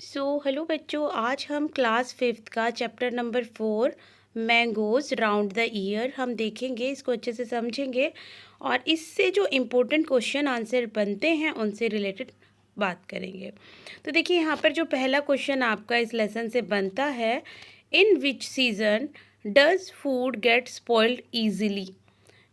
Hello बच्चों, आज हम क्लास फिफ्थ का chapter number 4 mangoes round the year हम देखेंगे। इसको अच्छे से समझेंगे और इससे जो इम्पोर्टेंट क्वेश्चन आंसर बनते हैं उनसे रिलेटेड बात करेंगे। तो देखिए, यहाँ पर जो पहला क्वेश्चन आपका इस लेसन से बनता है, in which season does food get spoiled easily,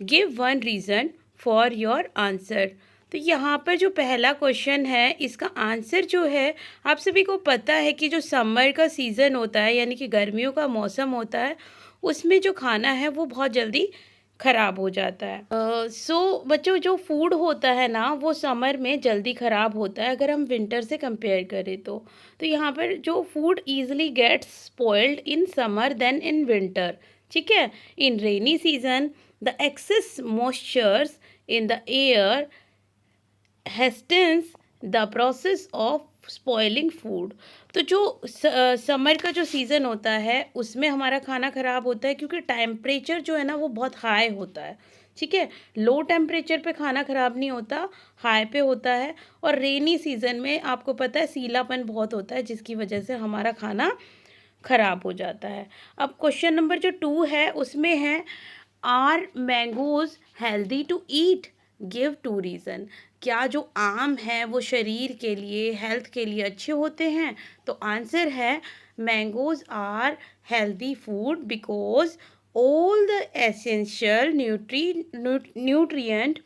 give one reason for your answer. तो यहाँ पर जो पहला क्वेश्चन है, इसका आंसर जो है, आप सभी को पता है कि जो समर का सीज़न होता है यानी कि गर्मियों का मौसम होता है, उसमें जो खाना है वो बहुत जल्दी ख़राब हो जाता है। बच्चों, जो फूड होता है ना वो समर में जल्दी ख़राब होता है अगर हम विंटर से कंपेयर करें तो यहाँ पर जो food easily gets spoiled in summer than in winter. ठीक है, in rainy season the excess moistures in the air hastens the process of spoiling food। तो जो समर का जो सीज़न होता है उसमें हमारा खाना ख़राब होता है क्योंकि टेम्परेचर जो है ना वो बहुत हाई होता है। ठीक है, लो टेम्परेचर पे खाना ख़राब नहीं होता, हाई पे होता है। और रेनी सीज़न में आपको पता है सीलापन बहुत होता है, जिसकी वजह से हमारा खाना ख़राब हो जाता है। अब क्वेश्चन नंबर जो 2 है उसमें है, are mangoes healthy to eat, give two reason. क्या जो आम है वो शरीर के लिए, हेल्थ के लिए अच्छे होते हैं? तो आंसर है, mangoes are healthy food because all the essential nutrient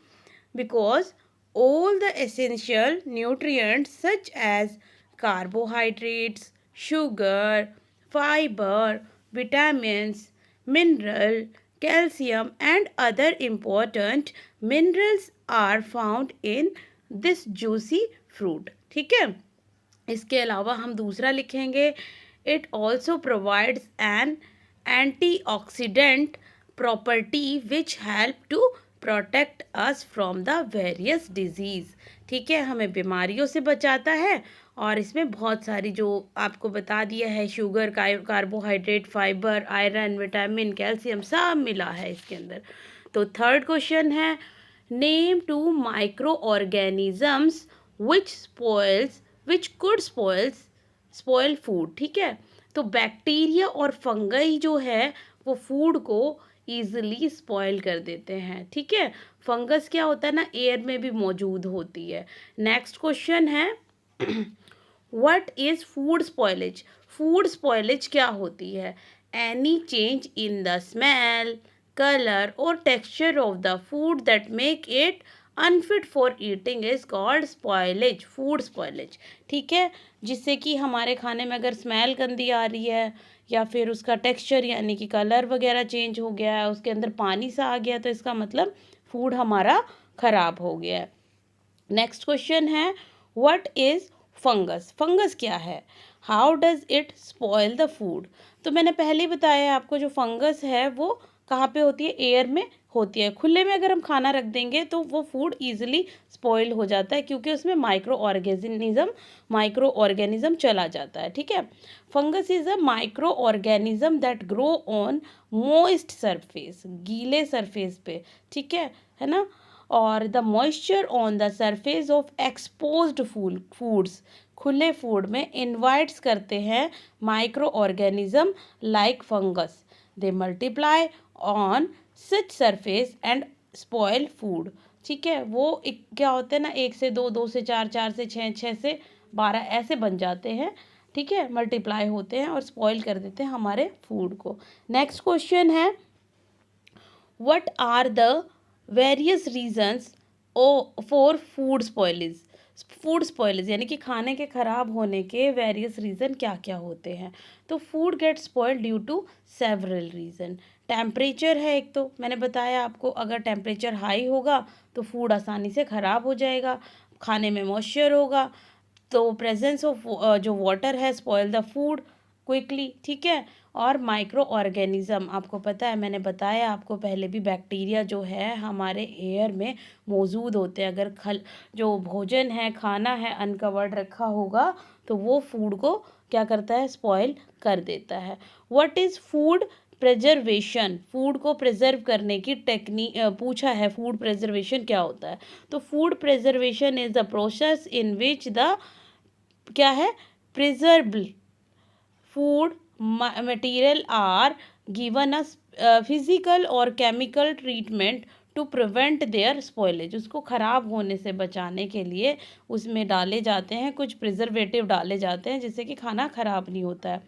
because all the essential nutrients such as carbohydrates, sugar, fiber, vitamins, mineral, calcium and other important minerals are found in this juicy fruit। ठीक है, इसके अलावा हम दूसरा लिखेंगे, it also provides an antioxidant property which help to protect us from the various disease. ठीक है, हमें बीमारियों से बचाता है और इसमें बहुत सारी जो आपको बता दिया है, sugar, carbohydrate, fibre, iron, vitamin, calcium सब मिला है इसके अंदर। तो थर्ड क्वेश्चन है, name two microorganisms which could spoil food. ठीक है, तो बैक्टीरिया और फंगई जो है वो फूड को ईजिली स्पॉइल कर देते हैं। ठीक है, फंगस क्या होता है ना, एयर में भी मौजूद होती है। नेक्स्ट क्वेश्चन है, what is food spoilage. Food spoilage क्या होती है? Any change in the smell, colour और texture of the food that make it unfit for eating is called spoilage, food spoilage. ठीक है, जिससे कि हमारे खाने में अगर स्मेल गंदी आ रही है या फिर उसका टेक्सचर यानी कि कलर वगैरह चेंज हो गया है, उसके अंदर पानी सा आ गया, तो इसका मतलब फूड हमारा ख़राब हो गया है। नेक्स्ट क्वेश्चन है, व्हाट इज़ फंगस। फंगस क्या है? How does it spoil the food. तो मैंने पहले ही बताया आपको, जो फंगस है वो कहाँ पे होती है? एयर में होती है। खुले में अगर हम खाना रख देंगे तो वो फूड ईजिली स्पॉइल हो जाता है क्योंकि उसमें माइक्रो ऑर्गेनिज्म चला जाता है। ठीक है, fungus is a micro organism that grow on moist surface, गीले सरफेस पे। ठीक है ना, और the moisture on the surface of exposed foods, खुले फूड में इन्वाइट्स करते हैं micro organism like fungus. They multiply on such surface and spoil food. ठीक है, वो क्या होते हैं ना, 1 से 2, 2 से 4, 4 से 6, 6 से 12 ऐसे बन जाते हैं। ठीक है, मल्टीप्लाई होते हैं और स्पॉइल कर देते हैं हमारे फूड को। नेक्स्ट क्वेश्चन है, what are the various reasons for food spoilage यानी कि खाने के ख़राब होने के वेरियस रीज़न क्या क्या होते हैं? तो food get spoiled due to several reason. Temperature है एक, तो मैंने बताया आपको, अगर टेम्परेचर हाई होगा तो फूड आसानी से ख़राब हो जाएगा। खाने में मॉइस्चर होगा तो प्रेजेंस ऑफ जो वाटर है स्पॉइल द फूड क्विकली। ठीक है, और माइक्रो ऑर्गेनिज्म आपको पता है, मैंने बताया आपको पहले भी, बैक्टीरिया जो है हमारे एयर में मौजूद होते हैं। अगर जो भोजन है, खाना है, अनकवर्ड रखा होगा तो वो फूड को क्या करता है? स्पॉइल कर देता है। What is food preservation. Food को प्रिजर्व करने की टेक्निक पूछा है, फूड प्रिजर्वेशन क्या होता है? तो food preservation is the process in which the क्या है, preservable food material are given a physical or chemical treatment to prevent their spoilage. उसको ख़राब होने से बचाने के लिए उसमें डाले जाते हैं कुछ प्रिजर्वेटिव डाले जाते हैं जिससे कि खाना ख़राब नहीं होता है.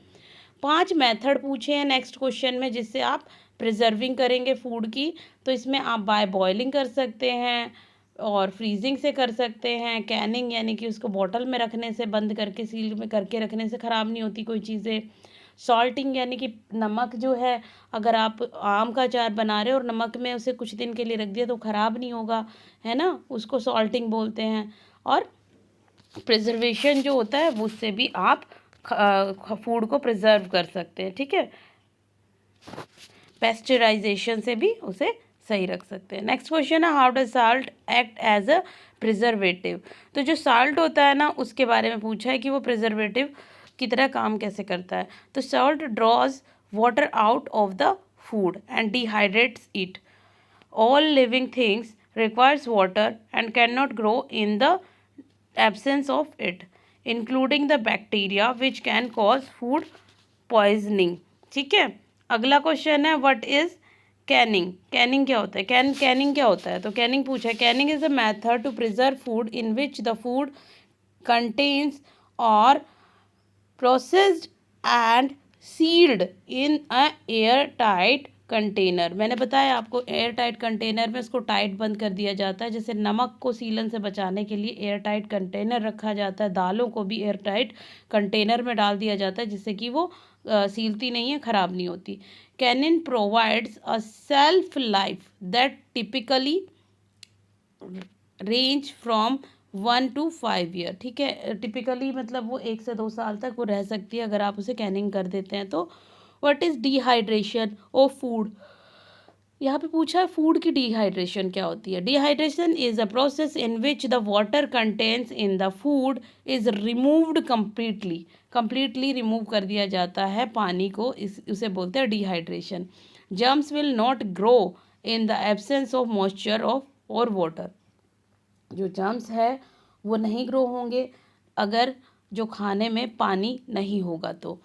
5 मेथड पूछे हैं नेक्स्ट क्वेश्चन में जिससे आप प्रिजर्विंग करेंगे फूड की. तो इसमें आप बाय बॉइलिंग कर सकते हैं और फ्रीजिंग से कर सकते हैं, कैनिंग यानी कि उसको बॉटल में रखने से, बंद करके सील में करके रखने से ख़राब नहीं होती कोई चीज़ें. सॉल्टिंग यानी कि नमक जो है, अगर आप आम का अचार बना रहे हो और नमक में उसे कुछ दिन के लिए रख दिया तो ख़राब नहीं होगा, है ना, उसको सॉल्टिंग बोलते हैं. और प्रिजर्वेशन जो होता है उससे भी आप फूड को प्रिजर्व कर सकते हैं. ठीक है, पेस्चराइजेशन से भी उसे सही रख सकते हैं. नेक्स्ट क्वेश्चन है how does salt act as a preservative. तो जो साल्ट होता है ना उसके बारे में पूछा है कि वो प्रिजर्वेटिव की तरह काम कैसे करता है. तो salt draws water out of the food and dehydrates it. All living things requires water and can not grow in the absence of it including the bacteria which can cause food poisoning. ठीक है, अगला question है what is Canning. Canning क्या होता है, Canning क्या होता है. तो कैनिंग पूछा है canning is a method to preserve food in which the food contents और processed and sealed in a air tight container. मैंने बताया आपको एयर टाइट कंटेनर में उसको टाइट बंद कर दिया जाता है. जैसे नमक को सीलन से बचाने के लिए एयर टाइट कंटेनर रखा जाता है, दालों को भी एयर टाइट कंटेनर में डाल दिया जाता है जिससे कि वो सीलती नहीं है, ख़राब नहीं होती. Canning provides a shelf life that typically range from 1 to 5 year. ठीक है, टिपिकली मतलब वो 1 से 2 साल तक वो रह सकती है अगर आप उसे कैनिंग कर देते हैं तो. What is dehydration of food. यहाँ पे पूछा है फूड की डिहाइड्रेशन क्या होती है. Dehydration is a process in which the water contents in the food is removed completely remove कर दिया जाता है पानी को, उसे बोलते हैं dehydration. Germs will not grow in the absence of moisture of और वाटर. जो जर्म्स है वो नहीं ग्रो होंगे अगर जो खाने में पानी नहीं होगा तो.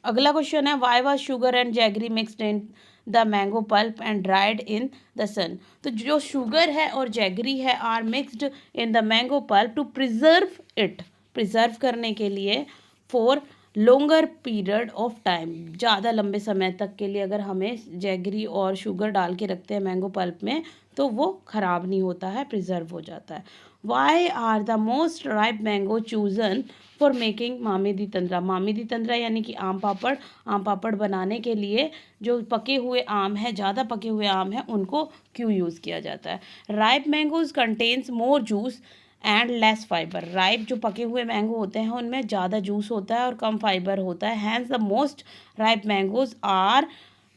अगला क्वेश्चन है why was sugar and jaggery mixed in the mango pulp and dried in the sun. तो जो शुगर है और जैगरी है are mixed in the mango pulp to preserve it, preserve करने के लिए for longer period of time. ज़्यादा लंबे समय तक के लिए अगर हमें जैगरी और शुगर डाल के रखते हैं मैंगो पल्प में तो वो ख़राब नहीं होता है, प्रिजर्व हो जाता है. Why are the most ripe mango chosen for making मामी दी तंद्रा. मामी दी तंद्रा यानी कि आम पापड़. आम पापड़ बनाने के लिए जो पके हुए आम है, ज़्यादा पके हुए आम है, उनको क्यों यूज़ किया जाता है. Ripe mangoes contains more juice and less fibre. Ripe जो पके हुए मैंगो होते हैं उनमें ज़्यादा जूस होता है और कम फाइबर होता है. Hence the most ripe mangoes are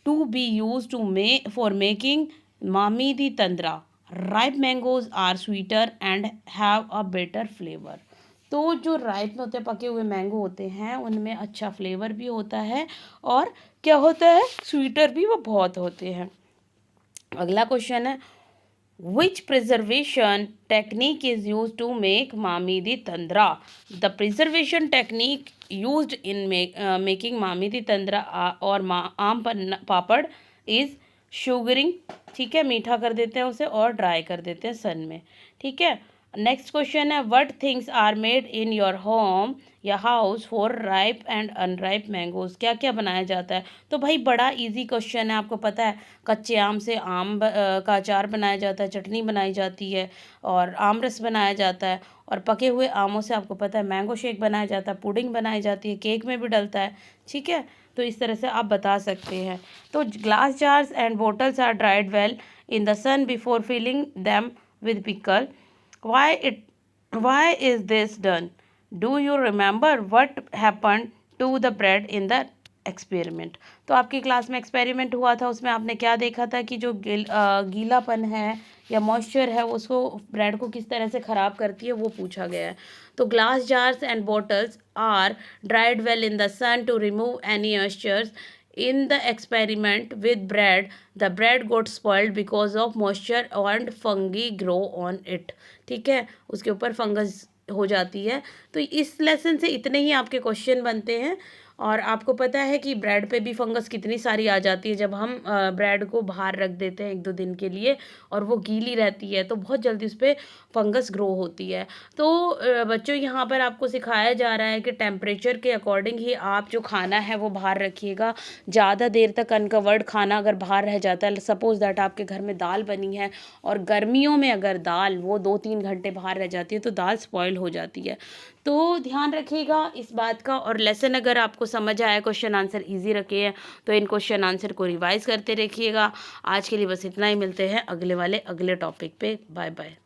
to be use to for making मामी दी tandra. Ripe mangoes are sweeter and have a better flavour. तो जो राइप होते हैं, पके हुए मैंगो होते हैं, उनमें अच्छा फ्लेवर भी होता है और क्या होता है, स्वीटर भी वो बहुत होते हैं. अगला क्वेश्चन है which preservation technique is used to make mami di tandra. The preservation technique used in making mami di tandra और आम पापड़ is sugaring. ठीक है, मीठा कर देते हैं उसे और ड्राई कर देते हैं सन में. ठीक है, नेक्स्ट क्वेश्चन है what things are made in your home या house for ripe and unripe mangoes. क्या क्या बनाया जाता है. तो भाई बड़ा इजी क्वेश्चन है, आपको पता है कच्चे आम से आम का अचार बनाया जाता है, चटनी बनाई जाती है और आम रस बनाया जाता है. और पके हुए आमों से आपको पता है मैंगो शेक बनाया जाता है, पुडिंग बनाई जाती है, केक में भी डलता है. ठीक है, तो इस तरह से आप बता सकते हैं. तो glass jars and bottles are dried well in the sun before filling them with pickle. Why is this done? Do you remember what happened to the bread in the experiment? तो आपकी क्लास में experiment हुआ था, उसमें आपने क्या देखा था कि जो गीलापन है या मॉइस्चर है उसको ब्रेड को किस तरह से ख़राब करती है, वो पूछा गया है. तो glass jars and bottles are dried well in the sun to remove any moistures. In the experiment with bread, the bread got spoiled because of moisture and fungi grow on it. ठीक है, उसके ऊपर fungus हो जाती है। तो इस lesson से इतने ही आपके क्वेश्चन बनते हैं। और आपको पता है कि ब्रेड पे भी फंगस कितनी सारी आ जाती है जब हम ब्रेड को बाहर रख देते हैं 1-2 दिन के लिए, और वो गीली रहती है तो बहुत जल्दी उस पे फंगस ग्रो होती है। तो बच्चों, यहाँ पर आपको सिखाया जा रहा है कि टेम्परेचर के अकॉर्डिंग ही आप जो खाना है वो बाहर रखिएगा। ज़्यादा देर तक अनकवर्ड खाना अगर बाहर रह जाता है, सपोज़ दैट आपके घर में दाल बनी है और गर्मियों में अगर दाल वो 2-3 घंटे बाहर रह जाती है तो दाल स्पॉइल हो जाती है। तो ध्यान रखिएगा इस बात का। और लेसन अगर आपको समझ आया, क्वेश्चन आंसर ईजी रखे हैं, तो इन क्वेश्चन आंसर को रिवाइज करते रखिएगा। आज के लिए बस इतना ही, मिलते हैं अगले टॉपिक पे। Bye bye.